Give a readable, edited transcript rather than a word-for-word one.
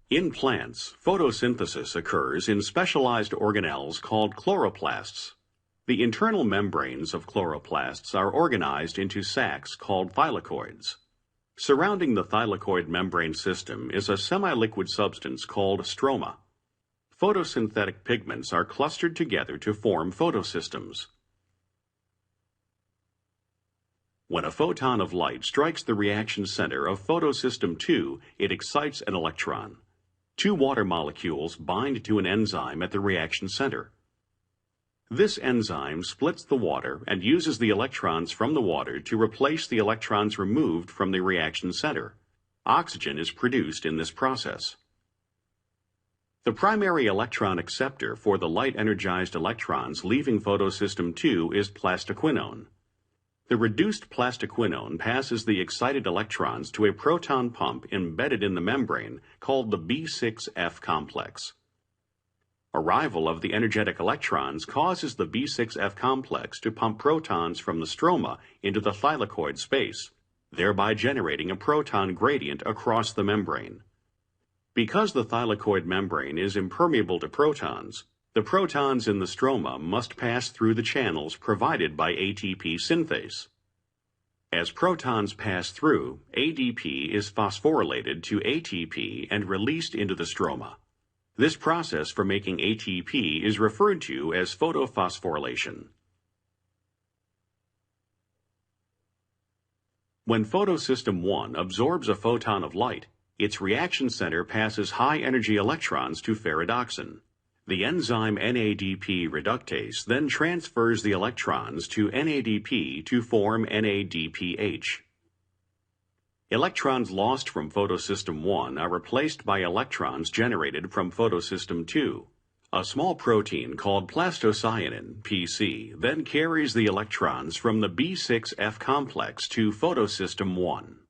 In plants, photosynthesis occurs in specialized organelles called chloroplasts. The internal membranes of chloroplasts are organized into sacs called thylakoids. Surrounding the thylakoid membrane system is a semi-liquid substance called stroma. Photosynthetic pigments are clustered together to form photosystems. When a photon of light strikes the reaction center of photosystem 2, it excites an electron. Two water molecules bind to an enzyme at the reaction center. This enzyme splits the water and uses the electrons from the water to replace the electrons removed from the reaction center. Oxygen is produced in this process. The primary electron acceptor for the light-energized electrons leaving photosystem 2 is plastoquinone. The reduced plastoquinone passes the excited electrons to a proton pump embedded in the membrane called the B6F complex. Arrival of the energetic electrons causes the B6F complex to pump protons from the stroma into the thylakoid space, thereby generating a proton gradient across the membrane. Because the thylakoid membrane is impermeable to protons, the protons in the stroma must pass through the channels provided by ATP synthase. As protons pass through, ADP is phosphorylated to ATP and released into the stroma. This process for making ATP is referred to as photophosphorylation. When photosystem 1 absorbs a photon of light, its reaction center passes high-energy electrons to ferredoxin. The enzyme NADP reductase then transfers the electrons to NADP to form NADPH. Electrons lost from photosystem 1 are replaced by electrons generated from photosystem 2. A small protein called plastocyanin, PC, then carries the electrons from the B6F complex to photosystem 1.